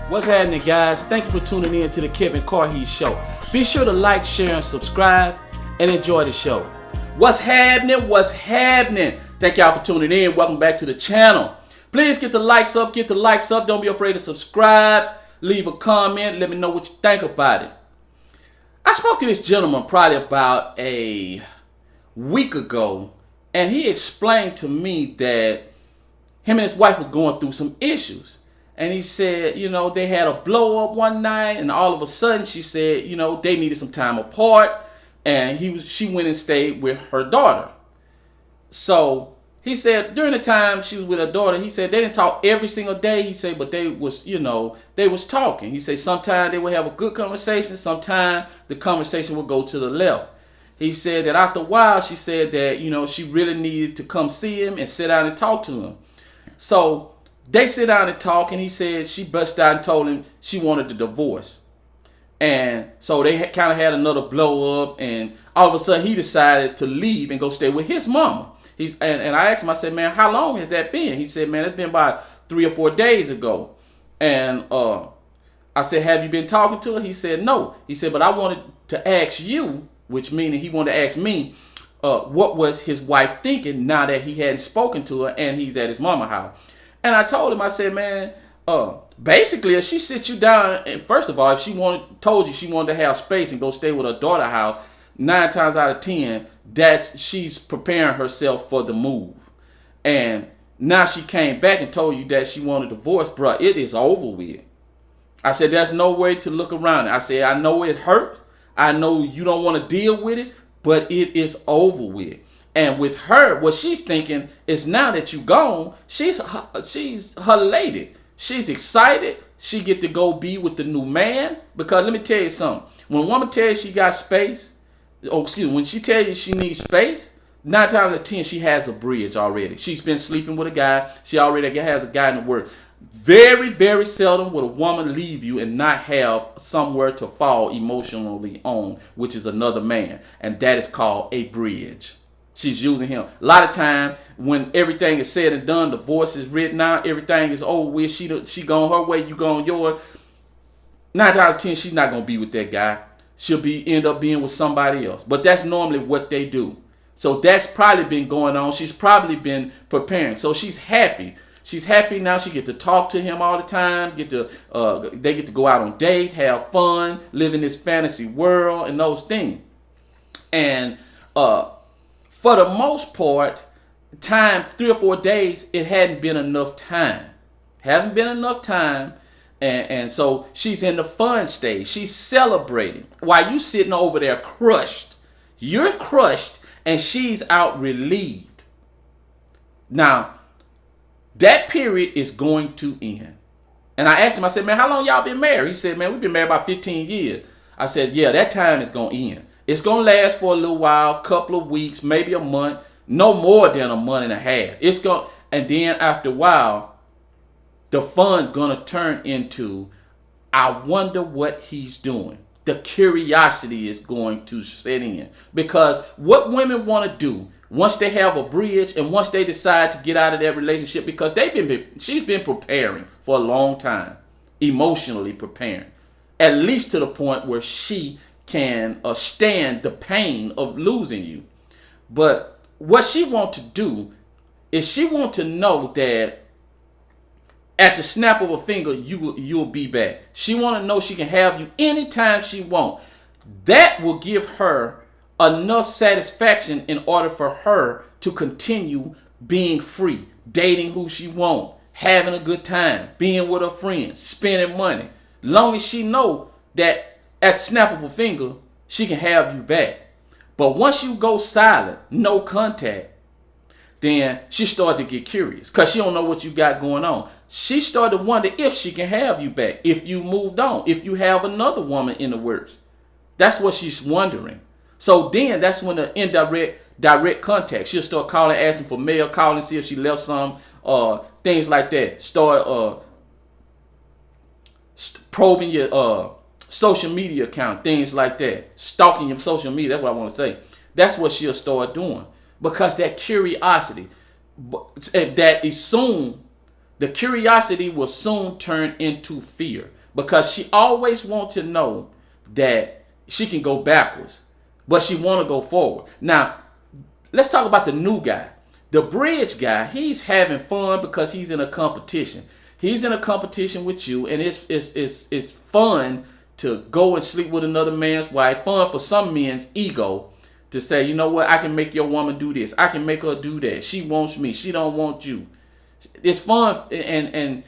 What's happening, guys? Thank you for tuning in to the Kevin Carhees Show. Be sure to like, share, and subscribe, and enjoy the show. What's happening? What's happening? Thank y'all for tuning in. Welcome back to the channel. Please get the likes up. Get the likes up. Don't be afraid to subscribe. Leave a comment. Let me know what you think about it. I spoke to this gentleman probably about a week ago, and he explained to me that him and his wife were going through some issues. And he said, they had a blow up one night, and all of a sudden she said, they needed some time apart, and she went and stayed with her daughter. So he said during the time she was with her daughter, he said they didn't talk every single day. He said, but they was talking. He said sometimes they would have a good conversation, sometimes the conversation would go to the left. He said that after a while, she said that, she really needed to come see him and sit down and talk to him. So they sit down and talk, and he said she busted out and told him she wanted the divorce. And so they kind of had another blow up, and all of a sudden he decided to leave and go stay with his mama. And I asked him, I said, man, how long has that been? He said, man, it's been about 3 or 4 days ago. And I said, have you been talking to her? He said, no. He said, but I wanted to ask you, which meaning he wanted to ask me, what was his wife thinking now that he hadn't spoken to her and he's at his mama's house. And I told him, I said, man, basically, if she sits you down, and first of all, if she told you she wanted to have space and go stay with her daughter's house, 9 times out of 10, she's preparing herself for the move. And now she came back and told you that she wanted a divorce, bro. It is over with. I said, there's no way to look around it. I said, I know it hurt. I know you don't want to deal with it, but it is over with. And with her, what she's thinking is now that you gone, she's elated. She's excited. She get to go be with the new man. Because let me tell you something. When a woman tells you she got space, when she tells you she needs space, 9 times out of 10 she has a bridge already. She's been sleeping with a guy. She already has a guy in the work. Very, very seldom would a woman leave you and not have somewhere to fall emotionally on, which is another man. And that is called a bridge. She's using him. A lot of time when everything is said and done, divorce is written out, everything is over with. She gone her way, you gone yours. 9 out of 10, she's not gonna be with that guy. She'll end up being with somebody else. But that's normally what they do. So that's probably been going on. She's probably been preparing. So she's happy. She's happy now. She get to talk to him all the time. They get to go out on dates, have fun, live in this fantasy world, and those things. And for the most part, 3 or 4 days, it hadn't been enough time. Haven't been enough time. And so she's in the fun stage. She's celebrating while you sitting over there crushed. You're crushed and she's out relieved. Now, that period is going to end. And I asked him, I said, man, how long y'all been married? He said, man, we've been married about 15 years. I said, yeah, that time is going to end. It's going to last for a little while, couple of weeks, maybe a month, no more than a month and a half. And then after a while, the fun going to turn into, I wonder what he's doing. The curiosity is going to set in. Because what women want to do, once they have a bridge and once they decide to get out of that relationship, because she's been preparing for a long time, emotionally preparing, at least to the point where she can stand the pain of losing you. But what she wants to do is she wants to know that at the snap of a finger, you'll be back. She want to know she can have you anytime she wants. That will give her enough satisfaction in order for her to continue being free, dating who she wants, having a good time, being with her friends, spending money. Long as she know that at the snap of a finger, she can have you back. But once you go silent, no contact, then she started to get curious because she don't know what you got going on. She started to wonder if she can have you back, if you moved on, if you have another woman in the works. That's what she's wondering. So then that's when the direct contact. She'll start calling, asking for mail, calling, see if she left some, things like that. Start probing your social media account, things like that. Stalking your social media, that's what I want to say. That's what she'll start doing. Because that curiosity, the curiosity will soon turn into fear. because she always wants to know that she can go backwards, but she want to go forward. Now, let's talk about the new guy. The bridge guy, he's having fun because he's in a competition. He's in a competition with you, and it's fun to go and sleep with another man's wife. Fun for some men's ego to say, you know what, I can make your woman do this. I can make her do that. She wants me. She don't want you. It's fun, and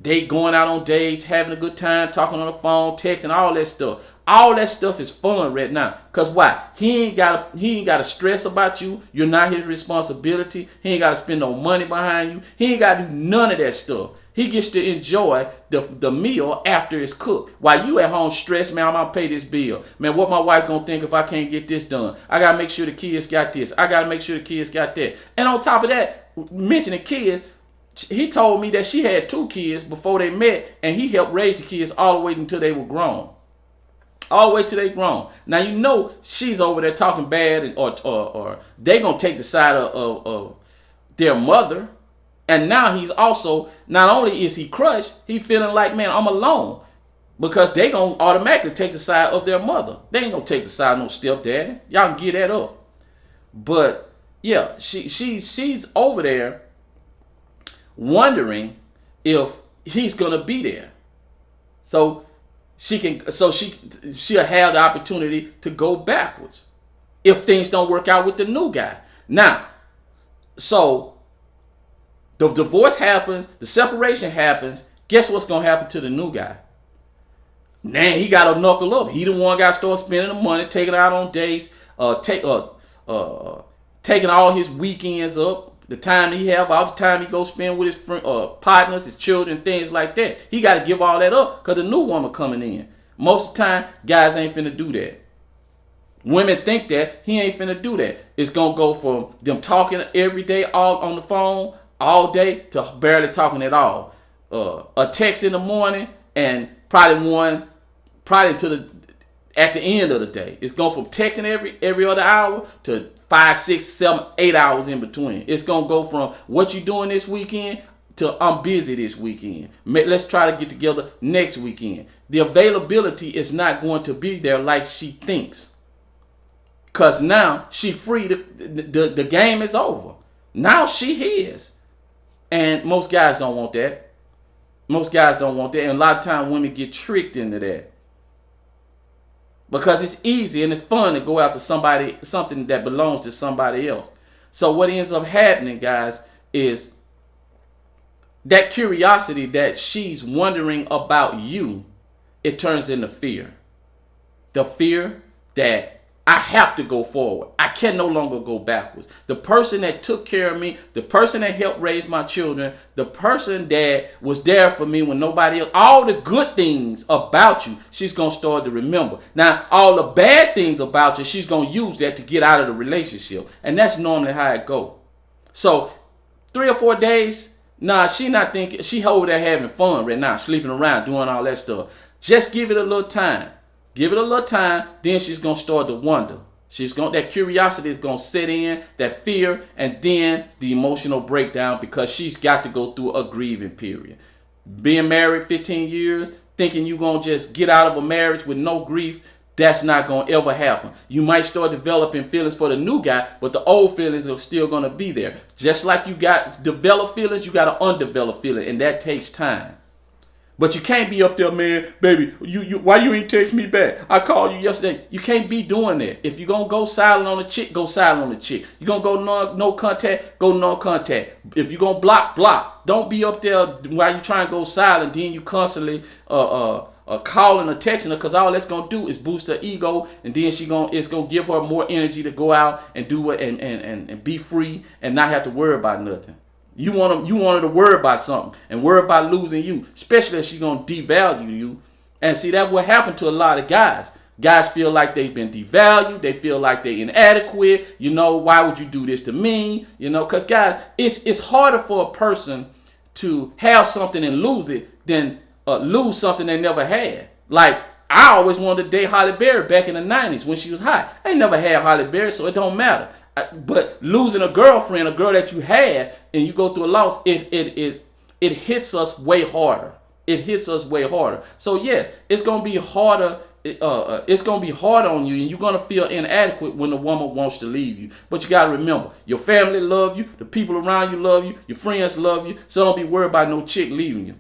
they going out on dates, having a good time, talking on the phone, texting, all that stuff. All that stuff is fun right now. Cause why? He ain't gotta stress about you. You're not his responsibility. He ain't gotta spend no money behind you. He ain't gotta do none of that stuff. He gets to enjoy the meal after it's cooked. While you at home stressed, man, I'm gonna pay this bill. Man, what my wife gonna think if I can't get this done? I gotta make sure the kids got this. I gotta make sure the kids got that. And on top of that, mentioning kids, he told me that she had 2 kids before they met, and he helped raise the kids all the way until they were grown. All the way till they grown. Now you know she's over there talking bad, or they gonna take the side of their mother. And now he's also, not only is he crushed, he feeling like, man, I'm alone. Because they gonna automatically take the side of their mother. They ain't gonna take the side of no stepdaddy. Y'all can get that up. But yeah, she's over there wondering if he's gonna be there. So she'll have the opportunity to go backwards if things don't work out with the new guy. Now, so the divorce happens, the separation happens. Guess what's gonna happen to the new guy? Man, he gotta knuckle up. He the one got to start spending the money, taking out on dates, taking all his weekends up. The time he have, all the time he go spend with his partners, his children, things like that. He got to give all that up because the new woman coming in. Most of the time, guys ain't finna do that. Women think that he ain't finna do that. It's gonna go from them talking every day, all on the phone, all day, to barely talking at all. A text in the morning and probably at the end of the day. It's going from texting every other hour to 5, 6, 7, 8 hours in between. It's going to go from what you doing this weekend to I'm busy this weekend. Let's try to get together next weekend. The availability is not going to be there like she thinks. Because now she free. The game is over. Now she his. And most guys don't want that. Most guys don't want that. And a lot of times women get tricked into that. Because it's easy and it's fun to go after something that belongs to somebody else. So what ends up happening, guys, is that curiosity that she's wondering about you, it turns into fear. The fear that I have to go forward. I can no longer go backwards. The person that took care of me, the person that helped raise my children, the person that was there for me when nobody else, all the good things about you, she's going to start to remember. Now, all the bad things about you, she's going to use that to get out of the relationship. And that's normally how it goes. So 3 or 4 days, she not thinking, she over there having fun right now, sleeping around, doing all that stuff. Just give it a little time. Give it a little time, then she's going to start to wonder. That curiosity is going to set in, that fear, and then the emotional breakdown because she's got to go through a grieving period. Being married 15 years, thinking you're going to just get out of a marriage with no grief, that's not going to ever happen. You might start developing feelings for the new guy, but the old feelings are still going to be there. Just like you got developed feelings, you got an undeveloped feeling, and that takes time. But you can't be up there, man, baby, why you ain't text me back? I called you yesterday. You can't be doing that. If you're going to go silent on a chick, go silent on a chick. You're going to go no contact, go no contact. If you're going to block. Don't be up there while you trying to go silent, then you constantly calling or texting her because all that's going to do is boost her ego, and then it's going to give her more energy to go out and do it and be free and not have to worry about nothing. You want her to worry about something and worry about losing you, especially if she's going to devalue you. And see, that's what happened to a lot of guys. Guys feel like they've been devalued. They feel like they're inadequate. Why would you do this to me? Because guys, it's harder for a person to have something and lose it than lose something they never had. Like, I always wanted to date Halle Berry back in the 90s when she was hot. I ain't never had Halle Berry, so it don't matter. But losing a girlfriend, a girl that you had, and you go through a loss, it hits us way harder. it hits us way harder. So yes, it's gonna be harder. It's gonna be hard on you, and you're gonna feel inadequate when the woman wants to leave you. But you gotta remember, your family love you, the people around you love you, your friends love you. So don't be worried about no chick leaving you.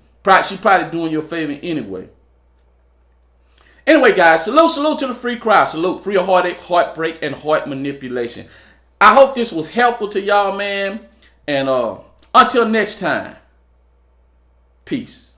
She probably doing you a favor anyway. Anyway, guys, salute to the free crowd. Salute free of heartache, heartbreak, and heart manipulation. I hope this was helpful to y'all, man. And until next time, peace.